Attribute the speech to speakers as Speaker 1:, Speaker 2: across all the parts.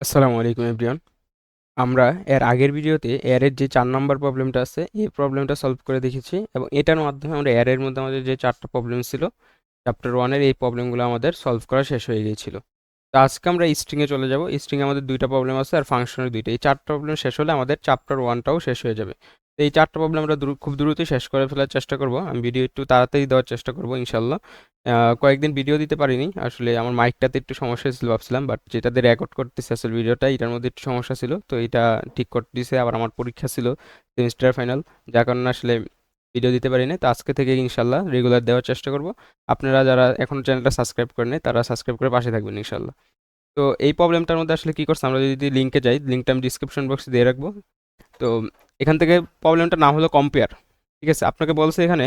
Speaker 1: আসসালামু আলাইকুম এভরিওয়ান। আমরা এর আগের ভিডিওতে এর যে 4 নম্বর প্রবলেমটা আছে এই প্রবলেমটা সলভ করে দেখেছি এবং এটার মাধ্যমে আমরা এর মধ্যে আমাদের যে 4টা প্রবলেম ছিল চ্যাপ্টার 1 এর এই প্রবলেমগুলো আমাদের সলভ করা শেষ হয়ে গিয়েছিল। তো আজকে আমরা স্ট্রিং এ চলে যাব। স্ট্রিং এ আমাদের দুইটা প্রবলেম আছে আর ফাংশনের দুইটা। এই 4টা প্রবলেম শেষ হলে আমাদের চ্যাপ্টার 1টাও শেষ হয়ে যাবে। তো এই 4টা প্রবলেম আমরা খুব দ্রুতই শেষ করে ফেলার চেষ্টা করব। আমি ভিডিও একটু তাড়াতাড়ি দেওয়ার চেষ্টা করব ইনশাআল্লাহ। কয়েকদিন ভিডিও দিতে পারিনি, আসলে আমার মাইকটাতে একটু সমস্যা ছিল ভাবছিলাম, বাট যেটাতে রেকর্ড করতেছে আসলে ভিডিওটা এটার মধ্যে একটু সমস্যা ছিল, তো এটা ঠিক করতে দিছে। আবার আমার পরীক্ষা ছিল, সেমিস্টার ফাইনাল, যার কারণে আসলে ভিডিও দিতে পারিনি। তো আজকে থেকে ইনশাল্লাহ রেগুলার দেওয়ার চেষ্টা করব। আপনারা যারা এখন চ্যানেলটা সাবস্ক্রাইব করেন নাই তারা সাবস্ক্রাইব করে পাশে থাকবেন ইনশাল্লাহ। তো এই প্রবলেমটার মধ্যে আসলে কি করছে, আমরা যদি লিঙ্কে যাই, লিঙ্কটা আমি ডিসক্রিপশন বক্সে দিয়ে রাখবো। তো এখান থেকে প্রবলেমটার নাম হলো কম্পেয়ার। ঠিক আছে, আপনাকে বলছে এখানে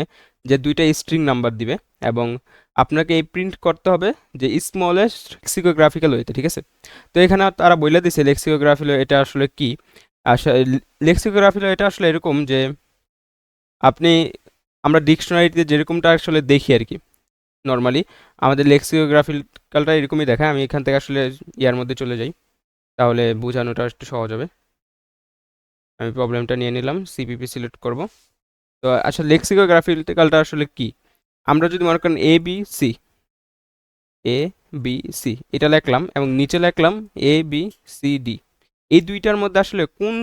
Speaker 1: যে দুইটা স্ট্রিং নাম্বার দিবে এবং আপনাকে এই প্রিন্ট করতে হবে যে স্মলেস্ট লেক্সিকোগ্রাফিক্যাল ওয়েতে। ঠিক আছে, তো এখানে তারা বলে দিছে লেক্সিকোগ্রাফিল এটা আসলে কি। আসলে লেক্সিকোগ্রাফিল এটা আসলে এরকম যে আপনি, আমরা ডিকশনারিতে যেরকমটা আসলে দেখি আর কি, নর্মালি আমাদের লেক্সিকোগ্রাফিক্যালটা এরকমই দেখায়। আমি এখান থেকে আসলে ইয়ার মধ্যে চলে যাই, তাহলে বোঝানোটা একটু সহজ হবে। আমি প্রবলেমটা নিয়ে নিলাম, সিপিপি সিলেক্ট করব। তো আচ্ছা, লেক্সিকোগ্রাফিক্যালটা আসলে কি, আমরা যদি মনে করেন এ বি সি এটা লিখলাম এবং নিচে লিখলাম ABCD, এই দুইটার মধ্যে আসলে কোন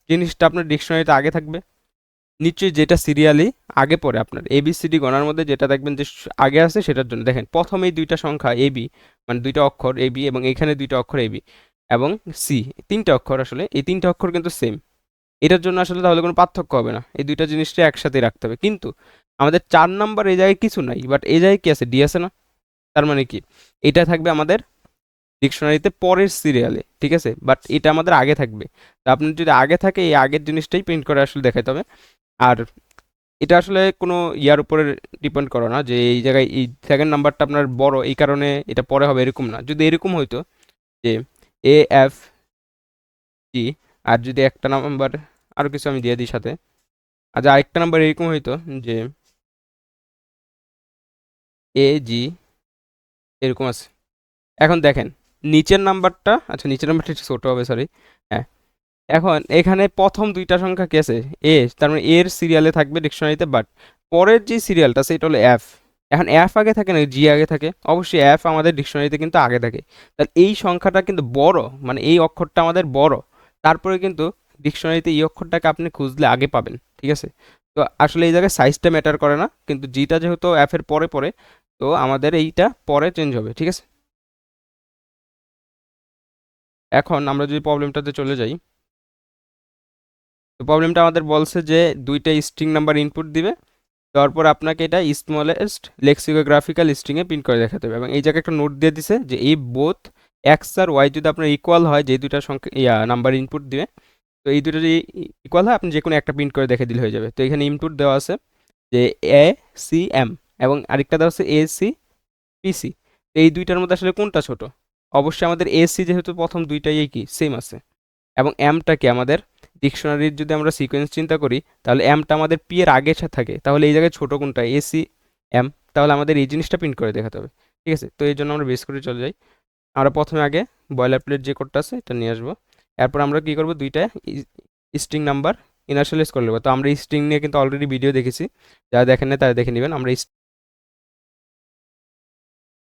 Speaker 1: জিনিসটা আপনার ডিকশনারিতে আগে থাকবে? নিশ্চয়ই যেটা সিরিয়ালি আগে পড়ে আপনার ABCD গণার মধ্যে যেটা দেখবেন যে আগে আছে সেটার জন্য দেখেন প্রথম এই দুইটা সংখ্যা এবি, মানে দুইটা অক্ষর এবি এবং এখানে দুইটা অক্ষর এবি এবং সি, তিনটা অক্ষর, আসলে এই তিনটা অক্ষর কিন্তু সেম। এটার জন্য আসলে তাহলে কোনো পার্থক্য হবে না, এই দুইটা জিনিসটা একসাথে রাখতে হবে। কিন্তু আমাদের 4 নাম্বার এই জায়গায় কিছু নাই, বাট এই জায়গায় কি আছে, ডি আছে না। তার মানে কি, এটা থাকবে আমাদের ডিকশনারিতে পরের সিরিয়ালে। ঠিক আছে, বাট এটা আমাদের আগে থাকবে। তা আপনার যদি আগে থাকে এই আগের জিনিসটাই প্রিন্ট করে আসলে দেখাতে হবে। আর এটা আসলে কোনো ইয়ার উপরে ডিপেন্ড করে না যে এই জায়গায় এই সেকেন্ড নাম্বারটা আপনার বড় এই কারণে এটা পরে হবে, এরকম না। যদি এরকম হইতো যে AFG, আর যদি একটা নাম্বার আরও কিছু আমি দিয়ে দিই সাথে, আচ্ছা আরেকটা নাম্বার এরকম হইতো যে AG, এরকম আছে। এখন দেখেন নিচের নাম্বারটা, আচ্ছা নিচের নাম্বারটা একটু ছোটো হবে, সরি। হ্যাঁ, এখন এখানে প্রথম দুইটা সংখ্যা কি আছে, তার মানে এর সিরিয়ালে থাকবে ডিকশনারিতে, বাট পরের যে সিরিয়ালটা সেটা হলো এফ। এখন এফ আগে থাকে না জি আগে থাকে? অবশ্যই এফ আমাদের ডিকশনারিতে কিন্তু আগে থাকে। তাহলে এই সংখ্যাটা কিন্তু বড়, মানে এই অক্ষরটা আমাদের বড়, তারপরে কিন্তু ডিকশনারিতে এই অক্ষরটাকে আপনি খুঁজলে আগে পাবেন। ঠিক আছে, তো আসলে এই জায়গায় সাইজটা ম্যাটার করে না, কিন্তু জিটা যেহেতু এফ এর পরে পরে, তো আমাদের এইটা পরে চেঞ্জ হবে। ঠিক আছে, এখন আমরা যদি প্রবলেমটাতে চলে যাই, তো প্রবলেমটা আমাদের বলছে যে দুইটা স্ট্রিং নাম্বার ইনপুট দিবে, তারপর আপনাকে এটা স্মলেস্ট লেক্সিকোগ্রাফিক্যাল স্ট্রিংয়ে প্রিন্ট করে দেখাতে হবে। এবং এই জায়গায় একটা নোট দিয়ে দিছে যে এই বোথ এক্স আর ওয়াই যদি আপনার ইকুয়াল হয়, যে দুইটা সংখ্যা নাম্বার ইনপুট দিবে, তো এই দুটো যদি ইকুয়াল হয় আপনি যে কোনো একটা প্রিন্ট করে দেখে দিলে হয়ে যাবে। তো এখানে ইনপুট দেওয়া আছে যে ACM এবং আরেকটা দেওয়া আছে ACPC। তো এই দুইটার মধ্যে আসলে কোনটা ছোট? অবশ্যই আমাদের এসি, যেহেতু প্রথম দুইটাই কি সেম আছে, এবং এমটা কি আমাদের ডিকশনারির যদি আমরা সিকোয়েন্স চিন্তা করি তাহলে এমটা আমাদের পি এর আগে থাকে, তাহলে এই জায়গায় ছোট কোনটা, ACM। তাহলে আমাদের এই জিনিসটা প্রিন্ট করে দেখাতে হবে। ঠিক আছে, তো এই জন্য আমরা বেস করে চলে যাই। আমরা প্রথমে আগে বয়লার প্লেট যে কোডটা আছে এটা নিয়ে আসবো। এরপর আমরা কি করব, দুইটা স্ট্রিং নাম্বার ইনার্শিয়ালাইজ করে নেবো। তো আমরা স্ট্রিং নিয়ে কিন্তু অলরেডি ভিডিও দেখেছি, যারা দেখেন না তারা দেখে নেবেন। আমরা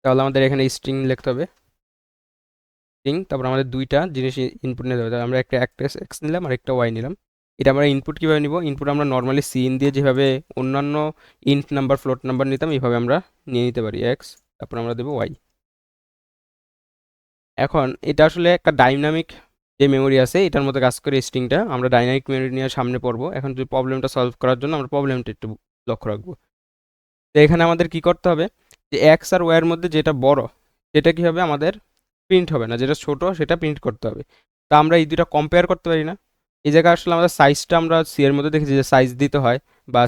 Speaker 1: তাহলে আমাদের এখানে স্ট্রিং লিখতে হবে, স্ট্রিং, তারপর আমাদের দুইটা জিনিস ইনপুট নিতে হবে। তাহলে আমরা একটা একটা এক্স নিলাম আর একটা ওয়াই নিলাম। এটা আমরা ইনপুট কীভাবে নিব, ইনপুট আমরা নর্মালি সিন দিয়ে যেভাবে অন্যান্য ইন্ট নাম্বার ফ্লোট নাম্বার নিতাম এইভাবে আমরা নিয়ে নিতে পারি এক্স, তারপর আমরা দেবো ওয়াই। এখন এটা আসলে একটা ডাইনামিক যে মেমোরি আছে এটার মধ্যে কাজ করে স্ট্রিংটা, আমরা ডাইনামিক মেমোরি নিয়ে সামনে পড়বো। এখন যদি প্রবলেমটা সলভ করার জন্য আমরা প্রবলেমটা একটু লক্ষ্য রাখবো। তো এখানে আমাদের কি করতে হবে, যে এক্স আর ওয়াইয়ের মধ্যে যেটা বড় সেটা কি হবে, আমাদের প্রিন্ট হবে না, যেটা ছোট সেটা প্রিন্ট করতে হবে। তা আমরা এই দুটো কম্পেয়ার করতে পারি না? এই জায়গায় আসলে আমাদের সাইজটা আমরা সি এর মধ্যে দেখেছি যে সাইজ দিতে হয়, বা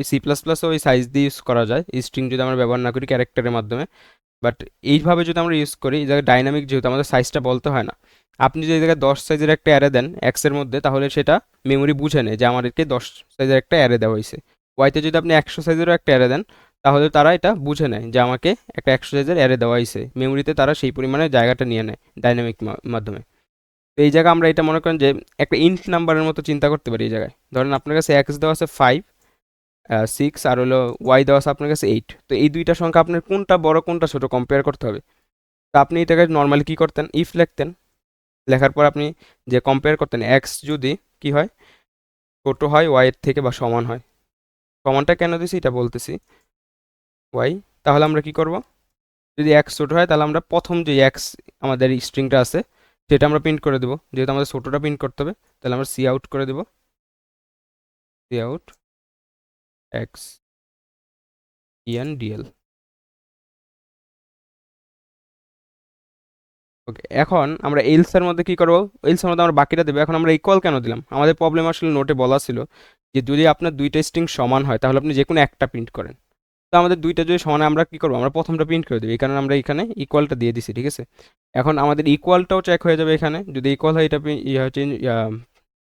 Speaker 1: সি প্লাস প্লাসও ওই সাইজ দিয়ে ইউজ করা যায় স্ট্রিং যদি আমরা ব্যবহার না করি ক্যারেক্টারের মাধ্যমে। বাট এইভাবে যদি আমরা ইউজ করি, এই জায়গায় ডাইনামিক যেহেতু আমাদের সাইজটা বলতে হয় না। আপনি যদি এই জায়গায় 10 সাইজের একটা অ্যারে দেন এক্সের মধ্যে, তাহলে সেটা মেমোরি বুঝে নেয় যে আমাদেরকে 10 সাইজের একটা অ্যারে দেওয়া হয়েছে। ওয়াইতে যদি আপনি 100 সাইজেরও একটা অ্যারে দেন, তাহলে তারা এটা বুঝে নেয় যে আমাকে একটা 100 সাইজের অ্যারে দেওয়া হয়েছে, মেমোরিতে তারা সেই পরিমাণে জায়গাটা নিয়ে নেয় ডাইনামিক মাধ্যমে। তো এই জায়গায় আমরা এটা মনে করেন যে একটা ইন্ট নাম্বারের মতো চিন্তা করতে পারি। এই জায়গায় ধরেন আপনার কাছে এক্স দেওয়া আছে 5, 6 আর হলো ওয়াই দেওয়া আছে আপনার কাছে 8। তো এই দুইটা সংখ্যা আপনার কোনটা বড় কোনটা ছোট কম্পেয়ার করতে হবে। তো আপনি এটাকে নর্মালি কি করতেন, ইফ লিখতেন, লেখার পর আপনি যে কম্পেয়ার করতেন এক্স যদি কি হয়, ছোট হয় ওয়াই এর থেকে বা সমান হয়। সমানটা কেন দিছি এটা বলতেছি, ওয়াই। তাহলে আমরা কি করব, যদি এক্স ছোট হয় তাহলে আমরা প্রথম যে এক্স আমাদের স্ট্রিংটা আছে সেটা আমরা প্রিন্ট করে দেবো। যেহেতু আমাদের ছোটটা প্রিন্ট করতে হবে তাহলে আমরা সি আউট করে দেবো, cout X endl. Okay, এখন আমরা এলস এর মধ্যে কি করব, এলস এর মধ্যে আমরা বাকিটা দেবো। এখন আমরা ইকুয়াল কেন দিলাম, আমাদের প্রবলেম আসলে নোটে বলা ছিল যে যদি আপনার দুইটা স্ট্রিং সমান হয় তাহলে আপনি যে কোনো একটা প্রিন্ট করেন। তো আমাদের দুইটা যদি সমান হয় আমরা কি করবো, আমরা প্রথমটা প্রিন্ট করে দেবো। এই কারণে আমরা এখানে ইকুয়ালটা দিয়ে দিছি, ঠিক আছে। এখন আমাদের ইকুয়ালটাও চেক হয়ে যাবে এখানে, যদি ইকুয়াল হয় এটা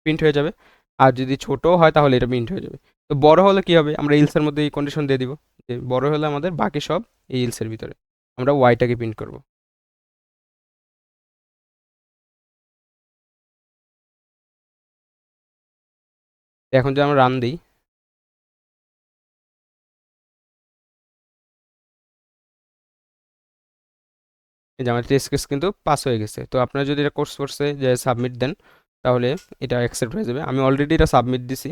Speaker 1: প্রিন্ট হয়ে যাবে, আর যদি ছোট হয় তাহলে এটা প্রিন্ট হয়ে যাবে। তো বড় হলে কি হবে, আমরা ইলসের মধ্যে এই কন্ডিশন দিয়ে দিব যে বড় হলে আমাদের বাকি সব এই ইলসের ভিতরে, আমরা ওয়াইটাকে প্রিন্ট করব। এখন যদি আমরা রান দিই, এই যে আমার টেস্ট কেস কিন্তু পাস হয়ে গেছে। তো আপনারা যদি এটা কোর্স কোর্সে যে সাবমিট দেন তাহলে এটা অ্যাকসেপ্ট হয়ে যাবে। আমি অলরেডি এটা সাবমিট দিছি,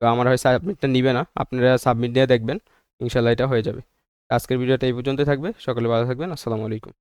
Speaker 1: তো আমার হয় সাবমিটটা নিবে না, আপনারা সাবমিট দিয়ে দেখবেন, ইনশাল্লাহ এটা হয়ে যাবে। আজকের ভিডিওটা এই পর্যন্ত থাকবে, সকলে ভালো থাকবেন, আসসালামু আলাইকুম।